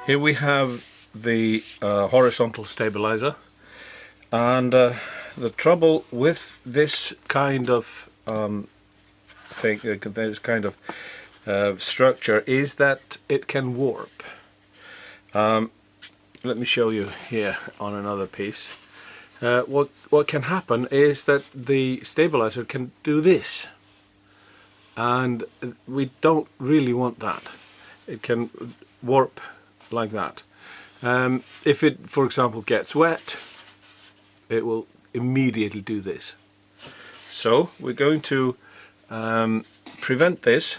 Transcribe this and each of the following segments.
Here we have the horizontal stabilizer, and the trouble with this kind of structure is that it can warp. Let me show you here on another piece. What can happen is that the stabilizer can do this, and we don't really want that. It can warp like that. If it, for example, gets wet, it will immediately do this. So we're going to prevent this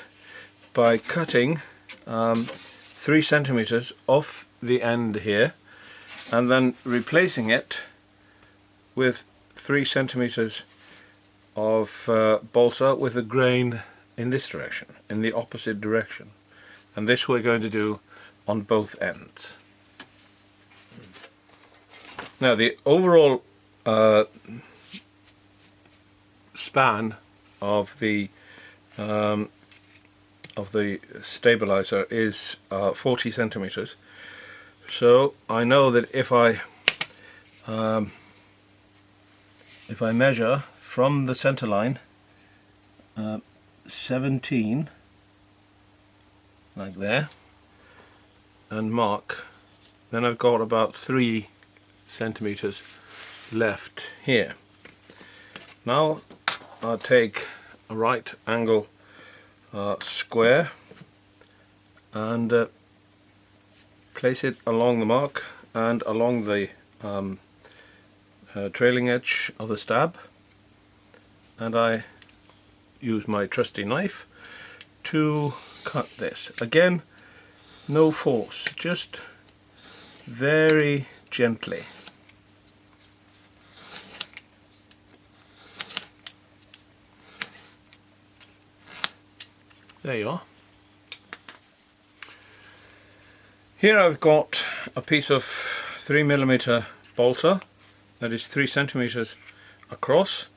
by cutting 3 centimeters off the end here, and then replacing it with 3 centimeters of balsa with a grain in this direction, in the opposite direction. And this we're going to do on both ends. Now the overall span of the stabilizer is 40 centimeters. So I know that if I measure from the center line 17, like there, and mark, then I've got about 3 centimeters left here. Now I'll take a right angle square and place it along the mark and along the trailing edge of the stab, and I use my trusty knife to cut this. Again, no force, just very gently. There you are. Here I've got a piece of 3mm balsa that is 3 centimeters across,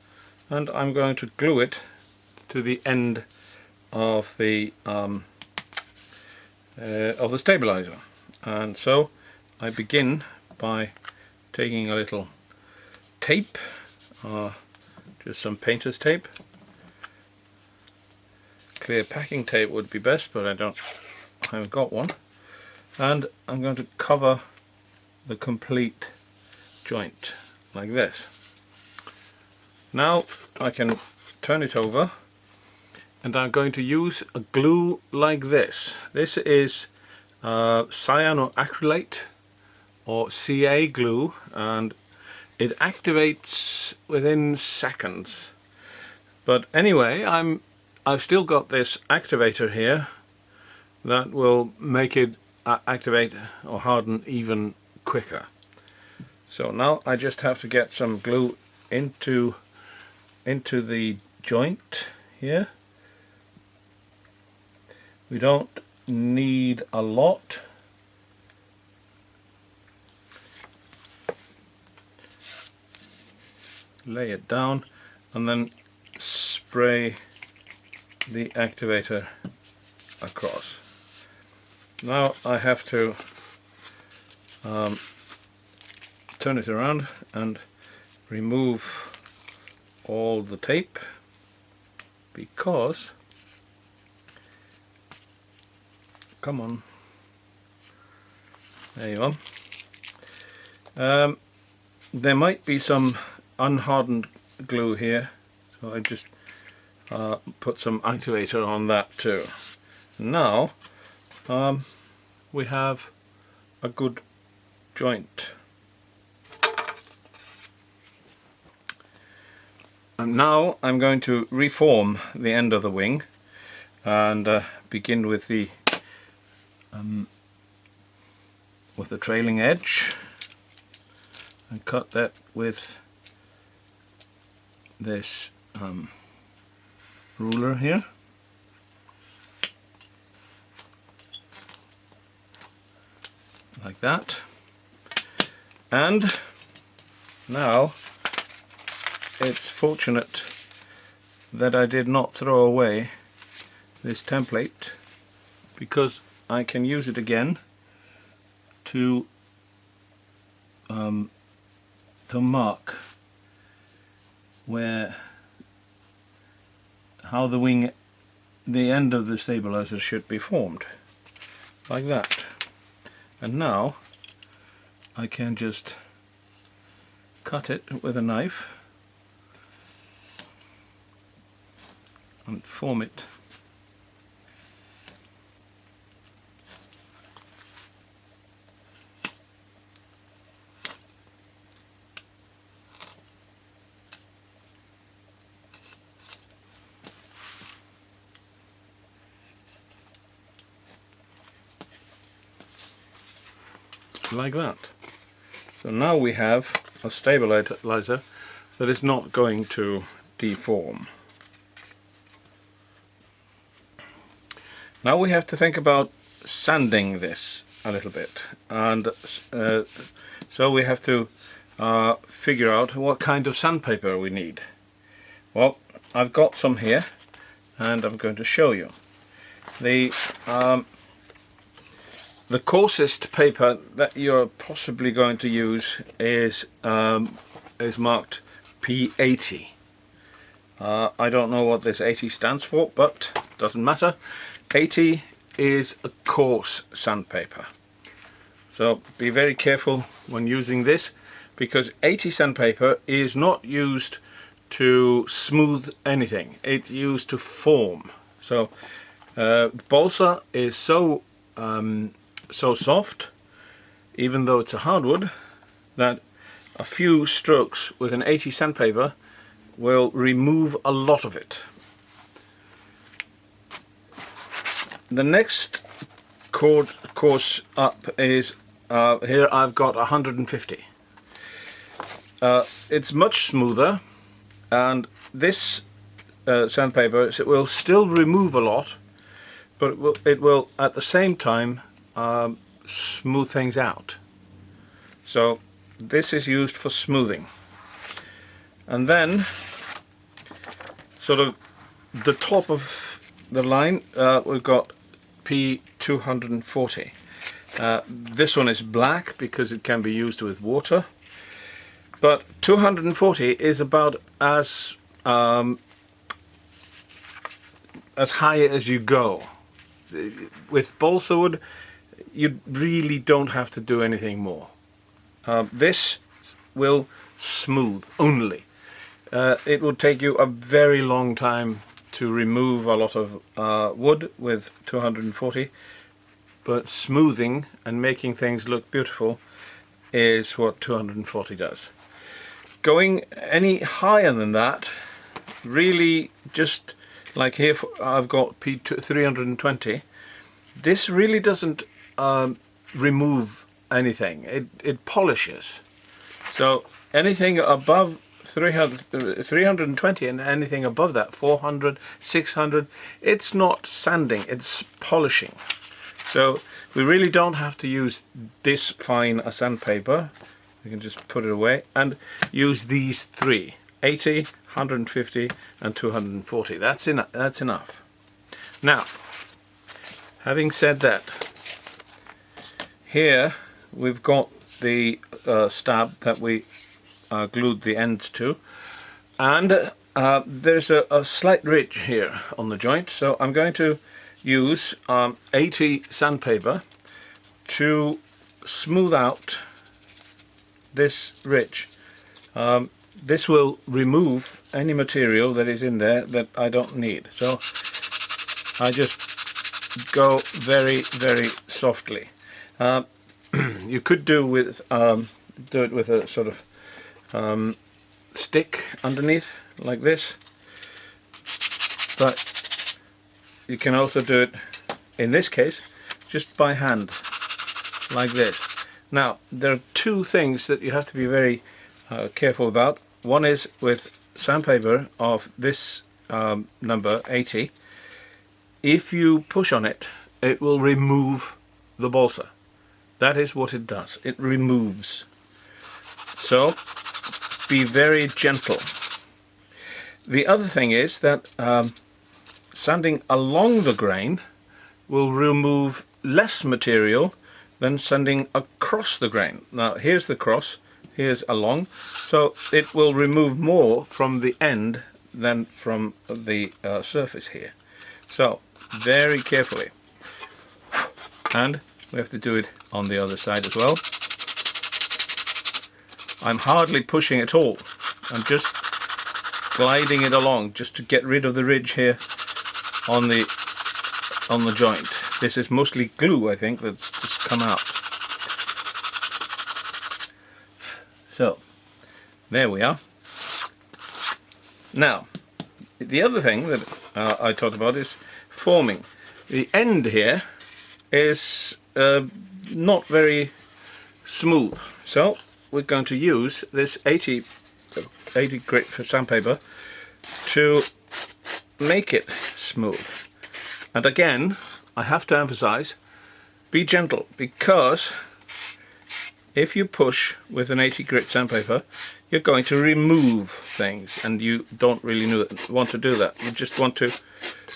and I'm going to glue it to the end of the stabilizer. And so I begin by taking a little tape, just some painter's tape. Clear packing tape would be best, but I haven't got one. And I'm going to cover the complete joint like this. Now I can turn it over, and I'm going to use a glue like this. This is cyanoacrylate, or CA glue, and it activates within seconds. But anyway, I've still got this activator here that will make it activate or harden even quicker. So now I just have to get some glue into the joint here. We don't need a lot. Lay it down and then spray the activator across. Now I have to turn it around and remove all the tape, because, come on, there you are. There might be some unhardened glue here, so I just put some activator on that too. Now we have a good joint. And now I'm going to reform the end of the wing and begin with the trailing edge, and cut that with this ruler here. Like that. And now it's fortunate that I did not throw away this template, because I can use it again to mark how the end of the stabilizer should be formed, like that. And now I can just cut it with a knife and form it like that. So now we have a stabilizer that is not going to deform. Now we have to think about sanding this a little bit, and so we have to figure out what kind of sandpaper we need. Well, I've got some here and I'm going to show you. The coarsest paper that you're possibly going to use is marked P80. I don't know what this 80 stands for, but doesn't matter. 80 is a coarse sandpaper. So be very careful when using this, because 80 sandpaper is not used to smooth anything. It's used to form. So balsa is so soft, even though it's a hardwood, that a few strokes with an 80 sandpaper will remove a lot of it. The next course up is here I've got 150. It's much smoother, and this sandpaper, it will still remove a lot, but it will at the same time smooth things out. So this is used for smoothing. And then sort of the top of the line, we've got P240. This one is black because it can be used with water, but 240 is about as high as you go. With balsa wood, you really don't have to do anything more. This will smooth only. It will take you a very long time to remove a lot of wood with 240, but smoothing and making things look beautiful is what 240 does. Going any higher than that, really, just like here I've got P320, this really doesn't remove anything. It polishes. So anything above 320 and anything above that, 400, 600, it's not sanding, it's polishing. So we really don't have to use this fine a sandpaper. We can just put it away and use these three: 80, 150 and 240. That's enough. Now, having said that, here we've got the stab that we glued the ends to, and there's a slight ridge here on the joint, so I'm going to use 80 sandpaper to smooth out this ridge. This will remove any material that is in there that I don't need, so I just go very, very softly. You could do it with a sort of stick underneath like this, but you can also do it, in this case, just by hand like this. Now there are two things that you have to be very careful about. One is with sandpaper of this number 80, if you push on it, it will remove the balsa. That is what it does, it removes. So be very gentle. The other thing is that sanding along the grain will remove less material then sanding across the grain. Now here's the cross, here's along, so it will remove more from the end than from the surface here. So very carefully, and we have to do it on the other side as well. I'm hardly pushing at all, I'm just gliding it along just to get rid of the ridge here on the joint. This is mostly glue, I think, that's just come out. So there we are. Now the other thing that I talked about is forming. The end here is not very smooth, so we're going to use this 80 grit sandpaper to make it smooth. And again, I have to emphasize, be gentle, because if you push with an 80 grit sandpaper, you're going to remove things, and you don't really want to do that. You just want to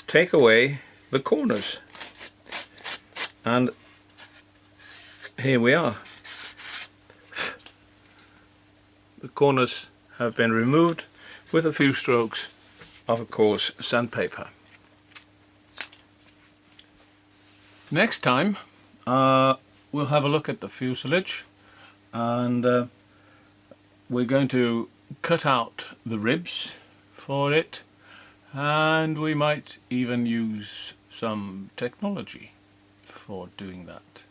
take away the corners. And here we are. The corners have been removed with a few strokes of course sandpaper. Next time we'll have a look at the fuselage, and we're going to cut out the ribs for it, and we might even use some technology for doing that.